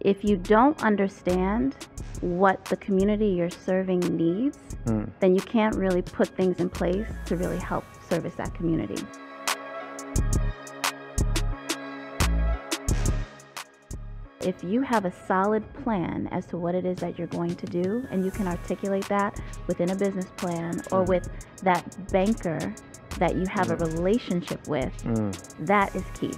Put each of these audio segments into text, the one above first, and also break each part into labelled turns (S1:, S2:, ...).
S1: If you don't understand what the community you're serving needs, then you can't really put things in place to really help service that community. If you have a solid plan as to what it is that you're going to do, and you can articulate that within a business plan or with that banker that you have a relationship with, that is key.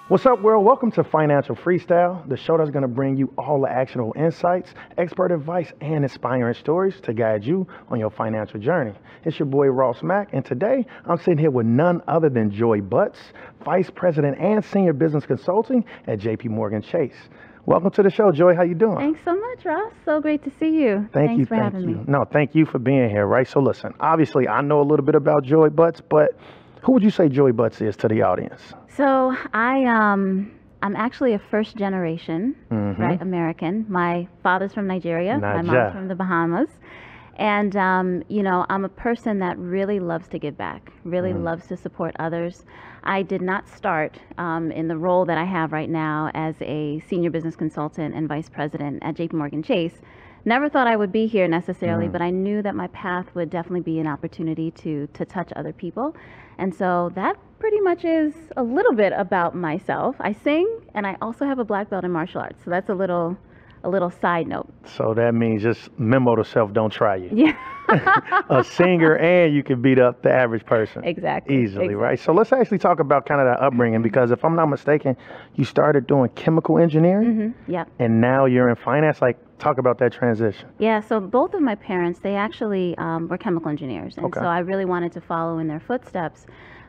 S2: What's up, world? Welcome to Financial Freestyle, the show that's going to bring you all the actionable insights, expert advice, and inspiring stories to guide you on your financial journey. It's your boy, Ross Mack, and today I'm sitting here with none other than Joy Butts, Vice President and Senior Business Consulting at JP Chase. Welcome to the show, Joy. How you doing?
S1: Thanks so much, Ross. So great to see you. Thanks for having me.
S2: No, thank you for being here, right? So listen, obviously I know a little bit about Joy Butts, but who would you say Joy Butts is to the audience?
S1: So I'm actually a first generation, right, American. My father's from Nigeria. My mom's from the Bahamas. And, I'm a person that really loves to give back, really loves to support others. I did not start in the role that I have right now as a senior business consultant and vice president at JP Chase. Never thought I would be here necessarily, but I knew that my path would definitely be an opportunity to touch other people. And so that pretty much is a little bit about myself. I sing, and I also have a black belt in martial arts. So that's a little side note.
S2: So that means just memo to self, don't try you.
S1: Yeah.
S2: A singer, and you can beat up the average person.
S1: Exactly.
S2: Easily, right? So let's actually talk about kind of that upbringing, because if I'm not mistaken, you started doing chemical engineering.
S1: Yeah.
S2: And now you're in finance. Like, talk about that transition.
S1: Yeah, so both of my parents, they actually were chemical engineers. And so I really wanted to follow in their footsteps.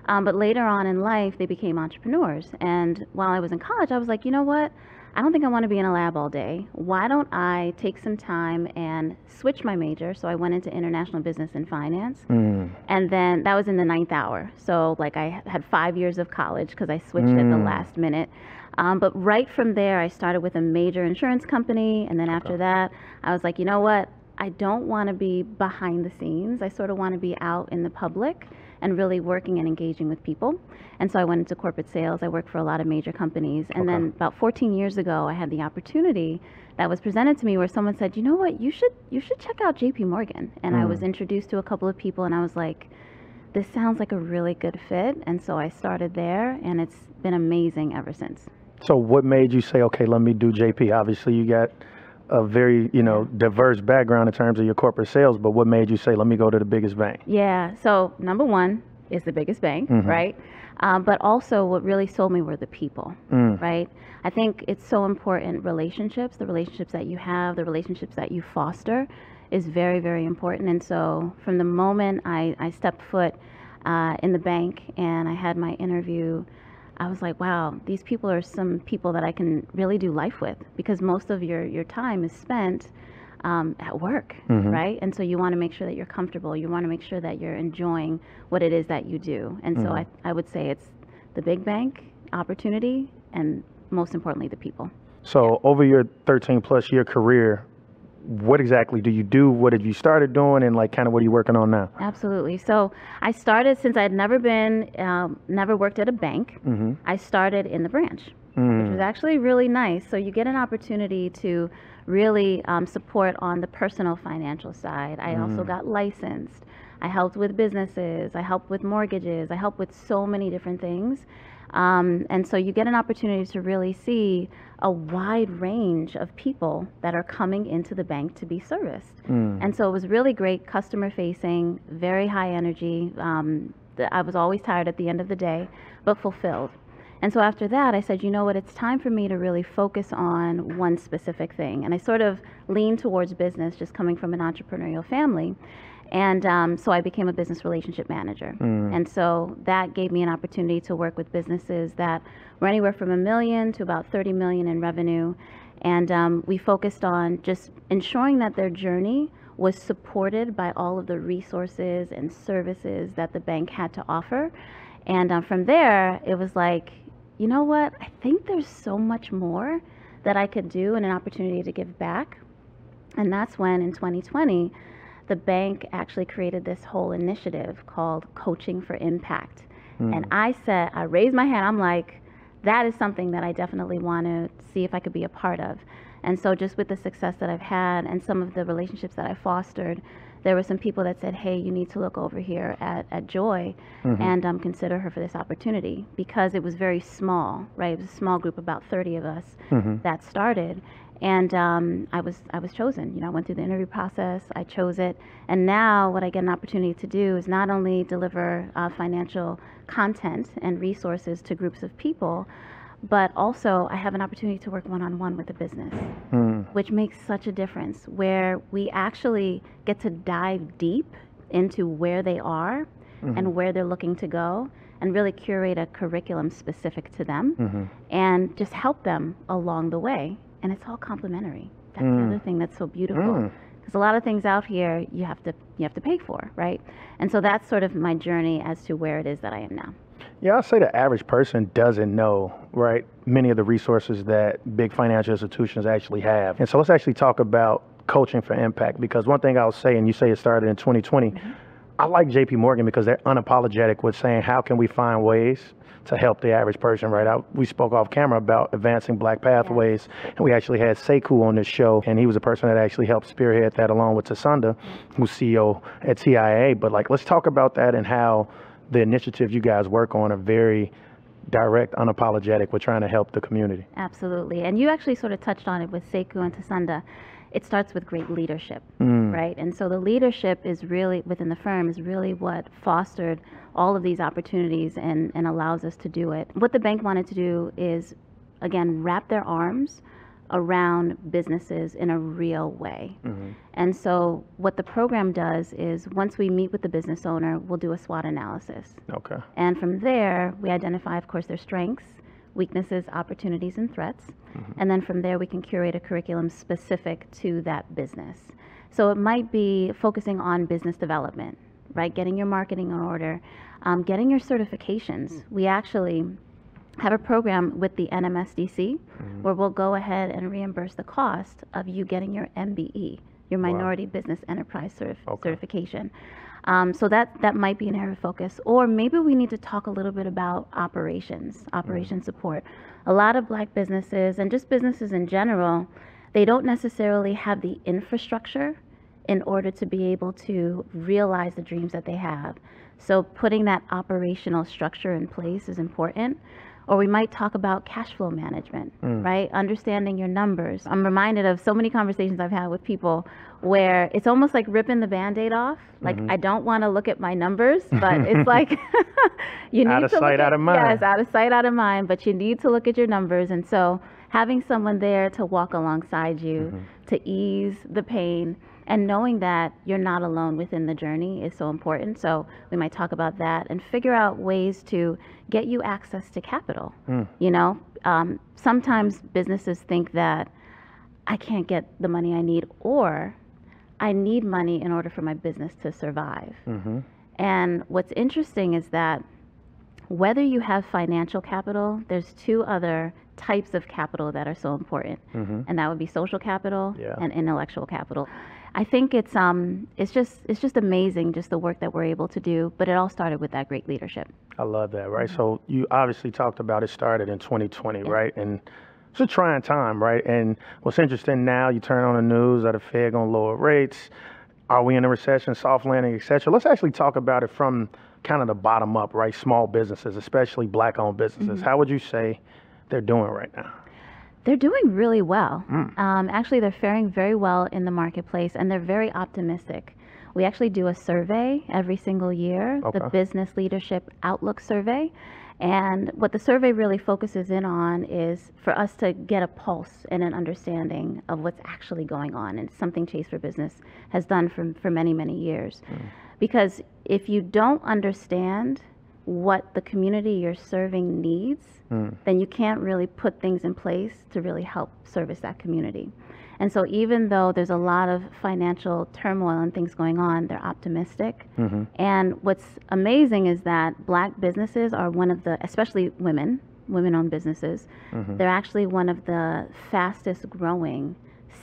S1: But later on in life, they became entrepreneurs. And while I was in college, I was like, you know what? I don't think I want to be in a lab all day. Why don't I take some time and switch my major? So I went into international business and finance. And then that was in the 9th hour. So like I had 5 years of college because I switched at the last minute. But right from there, I started with a major insurance company. And then after that, I was like, you know what? I don't want to be behind the scenes. I sort of want to be out in the public and really working and engaging with people. And so I went into corporate sales. I worked for a lot of major companies. And then about 14 years ago, I had the opportunity that was presented to me where someone said, you know what, you should check out JP Morgan. And I was introduced to a couple of people, and I was like, this sounds like a really good fit. And so I started there, and it's been amazing ever since.
S2: So what made you say, okay, let me do JP? Obviously, you got a very, diverse background in terms of your corporate sales, but what made you say, let me go to the biggest bank?
S1: Yeah, so number one is the biggest bank, right? But also what really sold me were the people, right? I think it's so important, relationships, the relationships that you have, the relationships that you foster is very, very important. And so from the moment I stepped foot in the bank and I had my interview, I was like, wow, these people are some people that I can really do life with, because most of your time is spent at work, right? And so you want to make sure that you're comfortable. You want to make sure that you're enjoying what it is that you do. And so I would say it's the big bank opportunity and most importantly, the people.
S2: So over your 13 plus year career, what exactly do you do? What have you started doing, and like kind of what are you working on now?
S1: Absolutely. So I started, since I had never worked at a bank, I started in the branch, which was actually really nice. So you get an opportunity to really support on the personal financial side. I also got licensed. I helped with businesses. I helped with mortgages. I helped with so many different things. And so you get an opportunity to really see a wide range of people that are coming into the bank to be serviced. And so it was really great, customer facing, very high energy. I was always tired at the end of the day, but fulfilled. And so after that, I said, you know what, it's time for me to really focus on one specific thing. And I sort of leaned towards business, just coming from an entrepreneurial family. And so I became a business relationship manager. And so that gave me an opportunity to work with businesses that were anywhere from $1 million to about 30 million in revenue. And we focused on just ensuring that their journey was supported by all of the resources and services that the bank had to offer. And from there, it was like, you know what, I think there's so much more that I could do and an opportunity to give back. And that's when in 2020, the bank actually created this whole initiative called Coaching for Impact. And I raised my hand. I'm like, that is something that I definitely want to see if I could be a part of. And so just with the success that I've had and some of the relationships that I fostered, there were some people that said, hey, you need to look over here at Joy and consider her for this opportunity, because it was very small, right? It was a small group, about 30 of us that started. And I was chosen. You know, I went through the interview process, I chose it. And now what I get an opportunity to do is not only deliver financial content and resources to groups of people, but also I have an opportunity to work one-on-one with the business, which makes such a difference, where we actually get to dive deep into where they are and where they're looking to go, and really curate a curriculum specific to them and just help them along the way. And it's all complimentary. That's the other thing that's so beautiful. Because a lot of things out here you have to pay for, right? And so that's sort of my journey as to where it is that I am now.
S2: Yeah, I'll say the average person doesn't know, right, many of the resources that big financial institutions actually have. And so let's actually talk about coaching for impact, because one thing I'll say, and you say it started in 2020, I like JP Morgan because they're unapologetic with saying, how can we find ways to help the average person, right? We spoke off camera about advancing Black pathways, and we actually had Sekou on this show, and he was a person that actually helped spearhead that along with Tasunda, who's CEO at TIA. But like, let's talk about that and how the initiatives you guys work on are very direct, unapologetic with trying to help the community.
S1: Absolutely. And you actually sort of touched on it with Sekou and Tasunda. It starts with great leadership, right? And so the leadership is really, within the firm, is really what fostered all of these opportunities and allows us to do it. What the bank wanted to do is, again, wrap their arms around businesses in a real way. And so what the program does is, once we meet with the business owner, we'll do a SWOT analysis.
S2: Okay.
S1: And from there, we identify, of course, their strengths, weaknesses, opportunities, and threats. And then from there, we can curate a curriculum specific to that business. So it might be focusing on business development, right? Getting your marketing in order, getting your certifications. We actually have a program with the NMSDC where we'll go ahead and reimburse the cost of you getting your MBE, your Minority Business Enterprise certification. So that might be an area of focus. Or maybe we need to talk a little bit about operations support. A lot of Black businesses, and just businesses in general, they don't necessarily have the infrastructure in order to be able to realize the dreams that they have. So putting that operational structure in place is important. Or we might talk about cash flow management, right? Understanding your numbers. I'm reminded of so many conversations I've had with people where it's almost like ripping the Band-Aid off. Like, I don't want to look at my numbers, but it's like you need
S2: out of
S1: to
S2: sight,
S1: look
S2: out of mind.
S1: Yes, out of sight, out of mind. But you need to look at your numbers, and so having someone there to walk alongside you to ease the pain. And knowing that you're not alone within the journey is so important. So we might talk about that and figure out ways to get you access to capital. You know, sometimes businesses think that I can't get the money I need, or I need money in order for my business to survive. And what's interesting is that whether you have financial capital, there's two other types of capital that are so important. And that would be social capital and intellectual capital. I think it's just amazing, just the work that we're able to do, but it all started with that great leadership.
S2: I love that, right? So you obviously talked about it started in 2020, right? And it's a trying time, right? And what's interesting now, you turn on the news, are the Fed gonna lower rates? Are we in a recession, soft landing, et cetera? Let's actually talk about it from kind of the bottom up, right? Small businesses, especially Black-owned businesses. How would you say they're doing right now?
S1: They're doing really well. Actually, they're faring very well in the marketplace, and they're very optimistic. We actually do a survey every single year, the Business Leadership Outlook Survey. And what the survey really focuses in on is for us to get a pulse and an understanding of what's actually going on. And it's something Chase for Business has done for many, many years. Because if you don't understand what the community you're serving needs, then you can't really put things in place to really help service that community. And so even though there's a lot of financial turmoil and things going on, they're optimistic. And what's amazing is that Black businesses are one of the, especially women-owned businesses, they're actually one of the fastest growing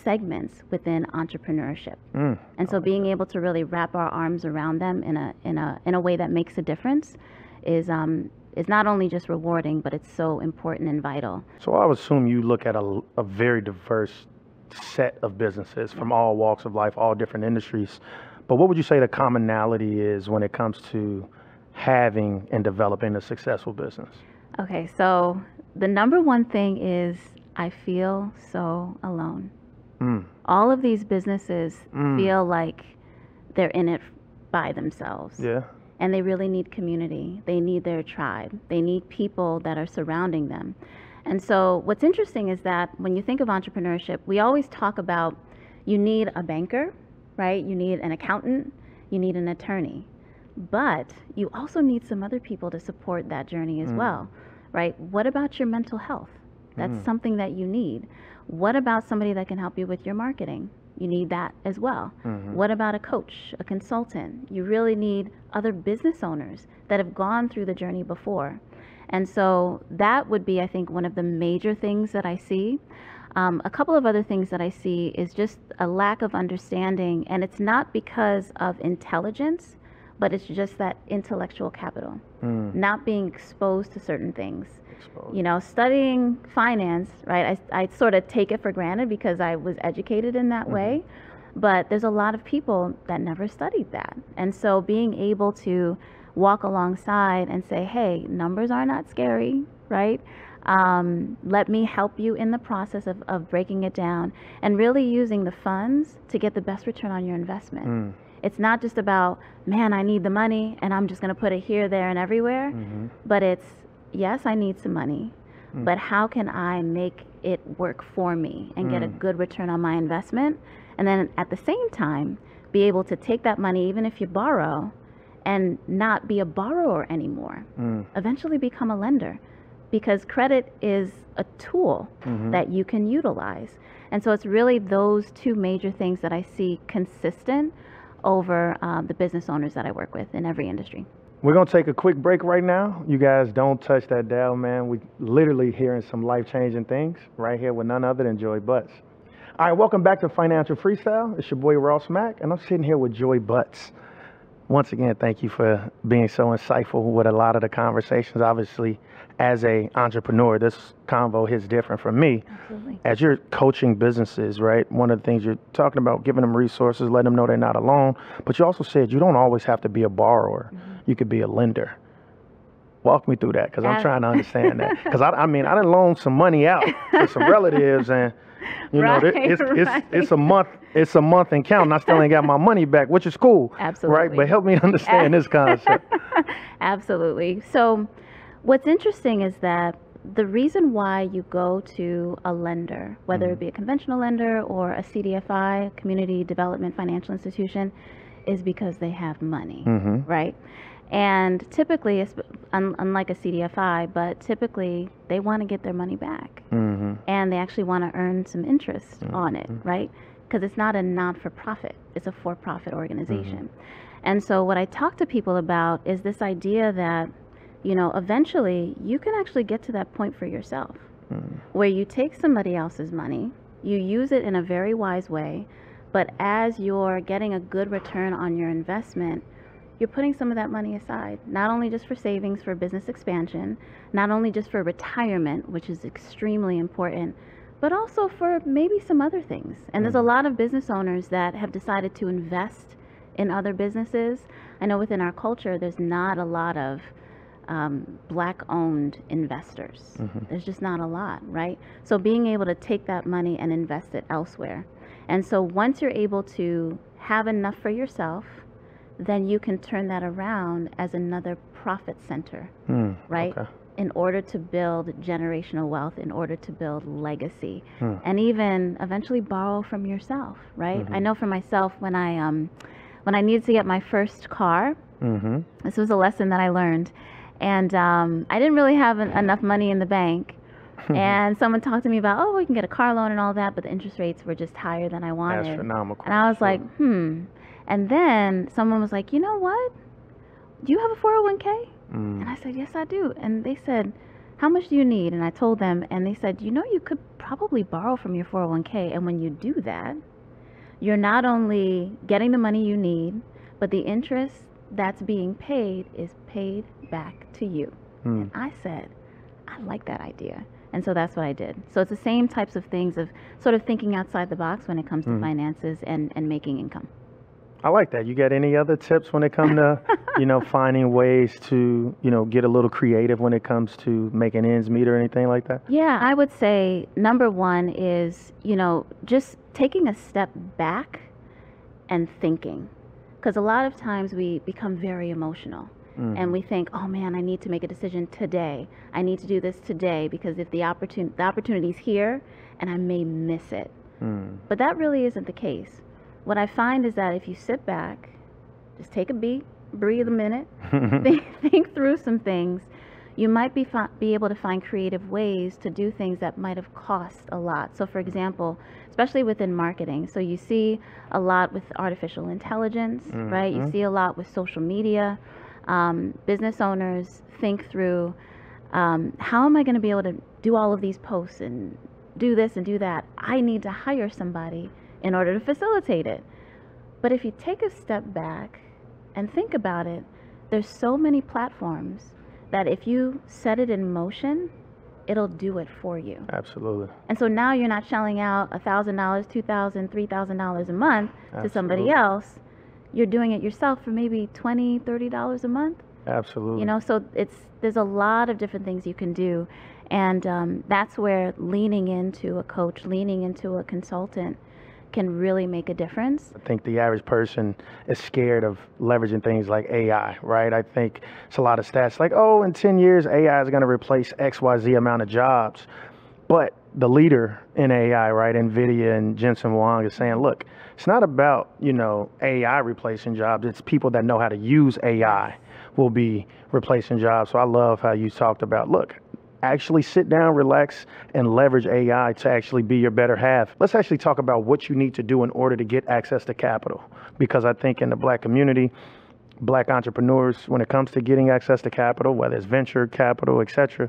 S1: segments within entrepreneurship. And so being able to really wrap our arms around them in a way that makes a difference is not only just rewarding, but it's so important and vital.
S2: So I would assume you look at a very diverse set of businesses from all walks of life, all different industries. But what would you say the commonality is when it comes to having and developing a successful business?
S1: Okay, so the number one thing is I feel so alone. All of these businesses feel like they're in it by themselves.
S2: Yeah.
S1: And they really need community. They need their tribe. They need people that are surrounding them. And so what's interesting is that when you think of entrepreneurship, we always talk about you need a banker, right? You need an accountant, you need an attorney. But you also need some other people to support that journey as well, right? What about your mental health? That's something that you need. What about somebody that can help you with your marketing? You need that as well. What about a coach, a consultant? You really need other business owners that have gone through the journey before. And so that would be, I think, one of the major things that I see. A couple of other things that I see is just a lack of understanding, and it's not because of intelligence, but it's just that intellectual capital, not being exposed to certain things. You know, studying finance, right? I sort of take it for granted because I was educated in that way, but there's a lot of people that never studied that. And so being able to walk alongside and say, hey, numbers are not scary, right? Let me help you in the process of breaking it down and really using the funds to get the best return on your investment. It's not just about, man, I need the money and I'm just going to put it here, there, and everywhere. But it's, yes, I need some money, but how can I make it work for me and get a good return on my investment? And then at the same time, be able to take that money, even if you borrow, and not be a borrower anymore. Eventually become a lender, because credit is a tool that you can utilize. And so it's really those two major things that I see consistent over the business owners that I work with in every industry.
S2: We're going to take a quick break right now. You guys don't touch that dial, man. We literally hearing some life-changing things right here with none other than Joy Butts. All right, welcome back to Financial Freestyle. It's your boy Ross Mack, and I'm sitting here with Joy Butts. Once again, thank you for being so insightful with a lot of the conversations. Obviously, as a entrepreneur, this convo hits different from me.
S1: Absolutely.
S2: As you're coaching businesses, right? One of the things you're talking about, giving them resources, letting them know they're not alone. But you also said you don't always have to be a borrower. You could be a lender. Walk me through that, because I'm trying to understand that. Because I mean, I done loaned some money out to some relatives, and you know, it's a month. It's a month and counting. I still ain't got my money back, which is cool.
S1: Absolutely.
S2: Right? But help me understand this concept.
S1: Absolutely. So what's interesting is that the reason why you go to a lender, whether it be a conventional lender or a CDFI, Community Development Financial Institution, is because they have money, right? And typically, it's unlike a CDFI, but typically they want to get their money back, and they actually want to earn some interest on it, right? Because it's not a non-for-profit, it's a for-profit organization. And so what I talk to people about is this idea that, you know, eventually you can actually get to that point for yourself, where you take somebody else's money, you use it in a very wise way, but as you're getting a good return on your investment, you're putting some of that money aside, not only just for savings for business expansion, not only just for retirement, which is extremely important, but also for maybe some other things. And there's a lot of business owners that have decided to invest in other businesses. I know within our culture, there's not a lot of Black-owned investors. There's just not a lot, right? So being able to take that money and invest it elsewhere. And so once you're able to have enough for yourself, then you can turn that around as another profit center, right? Okay. In order to build generational wealth, in order to build legacy, and even eventually borrow from yourself, right? I know for myself, when I needed to get my first car, this was a lesson that I learned, and I didn't really have enough money in the bank, and someone talked to me about, oh, we can get a car loan and all that, but the interest rates were just higher than I wanted.
S2: Astronomical.
S1: And I was like, And then someone was like, you know what? Do you have a 401k? And I said, yes, I do. And they said, how much do you need? And I told them, and they said, you know, you could probably borrow from your 401k. And when you do that, you're not only getting the money you need, but the interest that's being paid is paid back to you. And I said, I like that idea. And so that's what I did. So it's the same types of things of sort of thinking outside the box when it comes to finances and making income.
S2: I like that. You got any other tips when it comes to, finding ways to, get a little creative when it comes to making ends meet or anything like that?
S1: Yeah, I would say number one is, just taking a step back and thinking. Because a lot of times we become very emotional. And we think, oh man, I need to make a decision today. I need to do this today because if the opportunity's here and I may miss it. But that really isn't the case. What I find is that if you sit back, just take a beat, breathe a minute, think through some things, you might be able to find creative ways to do things that might have cost a lot. So for example, especially within marketing, so you see a lot with artificial intelligence, right? You see a lot with social media. Business owners think through, how am I going to be able to do all of these posts and do this and do that? I need to hire somebody in order to facilitate it. But if you take a step back and think about it, there's so many platforms that if you set it in motion, it'll do it for you.
S2: Absolutely.
S1: And so now you're not shelling out $1,000, $2,000, $3,000 a month to somebody else. You're doing it yourself for maybe $20, $30 a month.
S2: Absolutely.
S1: So there's a lot of different things you can do. And that's where leaning into a coach, leaning into a consultant can really make a difference.
S2: I think the average person is scared of leveraging things like AI, right? I think it's a lot of stats like, oh, in 10 years, AI is going to replace XYZ amount of jobs. But the leader in AI, right, NVIDIA and Jensen Huang is saying, look, it's not about, AI replacing jobs. It's people that know how to use AI will be replacing jobs. So I love how you talked about, look, actually sit down, relax, and leverage AI to actually be your better half. Let's actually talk about what you need to do in order to get access to capital. Because I think in the Black community, Black entrepreneurs, when it comes to getting access to capital, whether it's venture capital, etc.,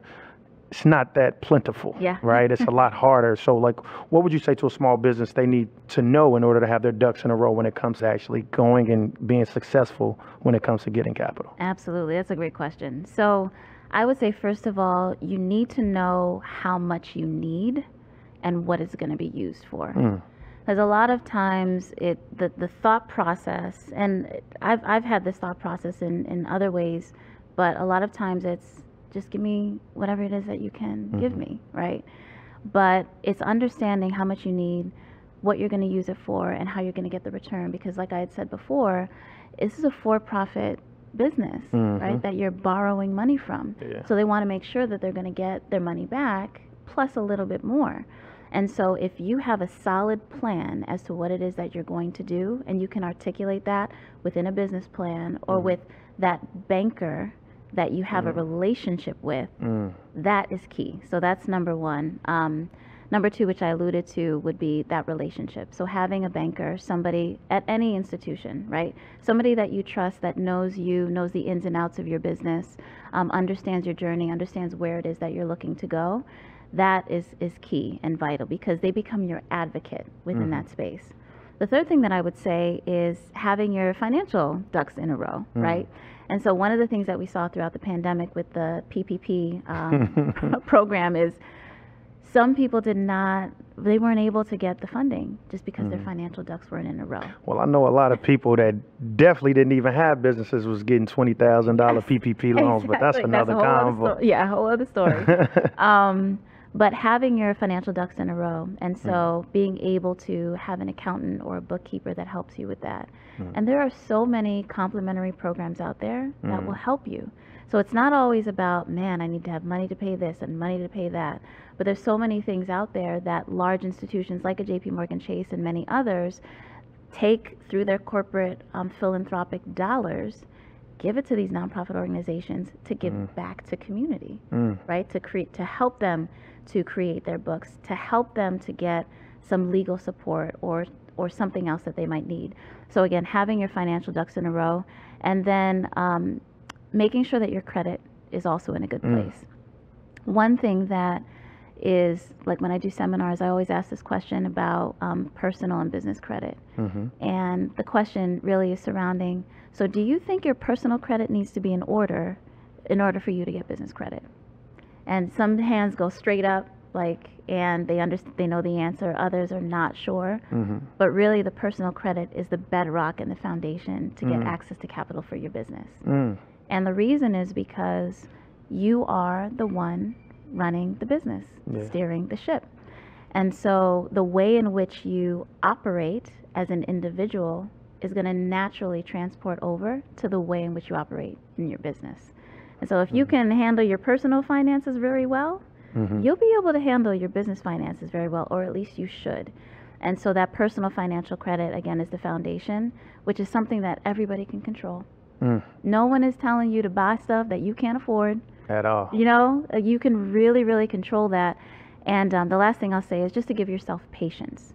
S2: it's not that plentiful, right? It's a lot harder. So what would you say to a small business they need to know in order to have their ducks in a row when it comes to actually going and being successful when it comes to getting capital?
S1: Absolutely. That's a great question. So I would say, first of all, you need to know how much you need and what it's going to be used for. Because a lot of times the thought process, and I've had this thought process in other ways, but a lot of times it's just give me whatever it is that you can give me, right? But it's understanding how much you need, what you're going to use it for, and how you're going to get the return. Because like I had said before, this is a for-profit business, right, that you're borrowing money from. So they want to make sure that they're going to get their money back plus a little bit more. And so if you have a solid plan as to what it is that you're going to do, and you can articulate that within a business plan or with that banker that you have a relationship with, that is key. So that's number one. Number two, which I alluded to, would be that relationship. So having a banker, somebody at any institution, right? Somebody that you trust, that knows you, knows the ins and outs of your business, understands your journey, understands where it is that you're looking to go. That is key and vital because they become your advocate within that space. The third thing that I would say is having your financial ducks in a row, right? And so one of the things that we saw throughout the pandemic with the PPP program is some people they weren't able to get the funding just because their financial ducks weren't in a row.
S2: Well, I know a lot of people that definitely didn't even have businesses was getting $20,000 PPP loans, but that's another convo.
S1: A whole other story. But having your financial ducks in a row, and so being able to have an accountant or a bookkeeper that helps you with that. And there are so many complementary programs out there that will help you. So it's not always about, man, I need to have money to pay this and money to pay that. But there's so many things out there that large institutions like a JP Morgan Chase and many others take through their corporate philanthropic dollars, give it to these nonprofit organizations to give back to community, right? To help them to create their books, to help them to get some legal support or something else that they might need. So again, having your financial ducks in a row, and then making sure that your credit is also in a good place. One thing that is, like when I do seminars, I always ask this question about personal and business credit. And the question really is surrounding, so do you think your personal credit needs to be in order for you to get business credit? And some hands go straight up, and they know the answer. Others are not sure. But really, the personal credit is the bedrock and the foundation to get access to capital for your business. And the reason is because you are the one running the business, steering the ship. And so the way in which you operate as an individual is going to naturally transport over to the way in which you operate in your business. And so if you can handle your personal finances very well, you'll be able to handle your business finances very well, or at least you should. And so that personal financial credit, again, is the foundation, which is something that everybody can control. No one is telling you to buy stuff that you can't afford.
S2: At all.
S1: You know, you can really, really control that. And the last thing I'll say is just to give yourself patience,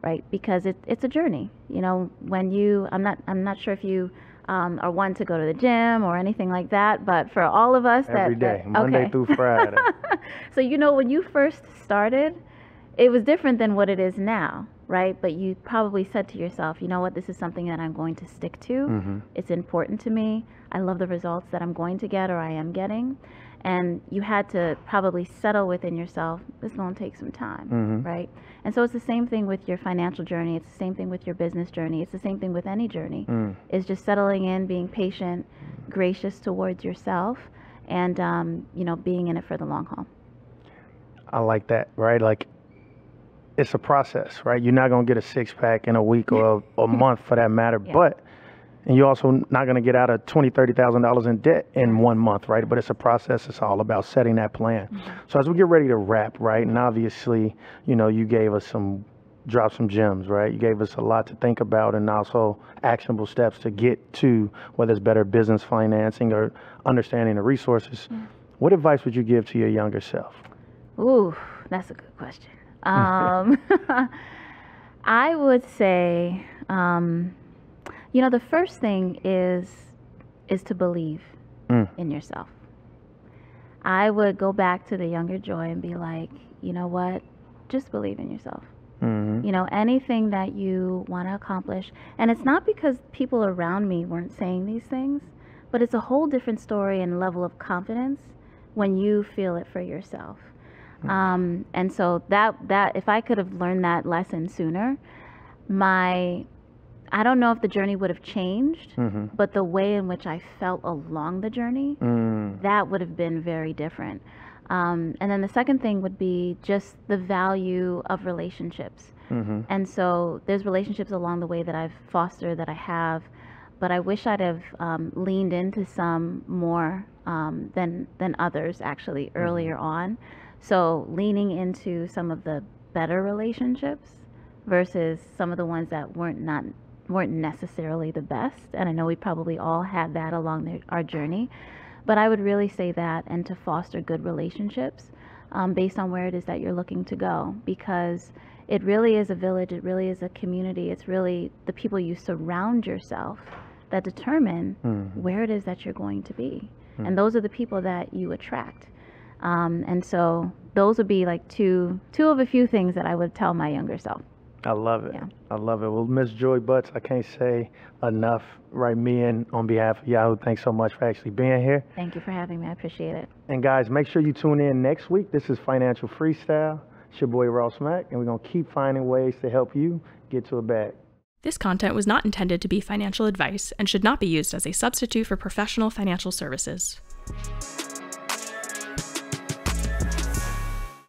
S1: right? Because it's a journey. You know, when I'm not sure if you are one to go to the gym or anything like that, but for all of us,
S2: every day, Monday through Friday.
S1: So, you know, when you first started, it was different than what it is now, right? But you probably said to yourself, you know what, this is something that I'm going to stick to. It's important to me. I love the results that I'm going to get or I am getting. And you had to probably settle within yourself, this is going to take some time, right? And so it's the same thing with your financial journey. It's the same thing with your business journey. It's the same thing with any journey. It's just settling in, being patient, gracious towards yourself, and, you know, being in it for the long haul.
S2: I like that, right? Like, it's a process, right? You're not going to get a six-pack in a week or a month for that matter, and you're also not going to get out of $20,000, $30,000 in debt in 1 month, right? But it's a process. It's all about setting that plan. So as we get ready to wrap, right, and obviously, you know, you gave us dropped some gems, right? You gave us a lot to think about and also actionable steps to get to whether it's better business financing or understanding the resources. What advice would you give to your younger self?
S1: Ooh, that's a good question. I would say, you know, the first thing is to believe in yourself. I would go back to the younger Joy and be like, you know what, just believe in yourself. You know, anything that you want to accomplish. And it's not because people around me weren't saying these things, but it's a whole different story and level of confidence when you feel it for yourself. And so that if I could have learned that lesson sooner, I don't know if the journey would have changed, but the way in which I felt along the journey, that would have been very different. And then the second thing would be just the value of relationships. And so there's relationships along the way that I've fostered, that I have, but I wish I'd have leaned into some more than others actually earlier on. So leaning into some of the better relationships versus some of the ones that weren't necessarily the best. And I know we probably all had that along our journey, but I would really say that, and to foster good relationships based on where it is that you're looking to go, because it really is a village, it really is a community, it's really the people you surround yourself that determine where it is that you're going to be. And those are the people that you attract. And so those would be like two of a few things that I would tell my younger self.
S2: I love it.
S1: Yeah.
S2: I love it. Well, Ms. Joy Butts, I can't say enough, right? Me and on behalf of Yahoo, thanks so much for actually being here.
S1: Thank you for having me. I appreciate it.
S2: And guys, make sure you tune in next week. This is Financial Freestyle. It's your boy Ross Mack, and we're going to keep finding ways to help you get to a bag.
S3: This content was not intended to be financial advice and should not be used as a substitute for professional financial services.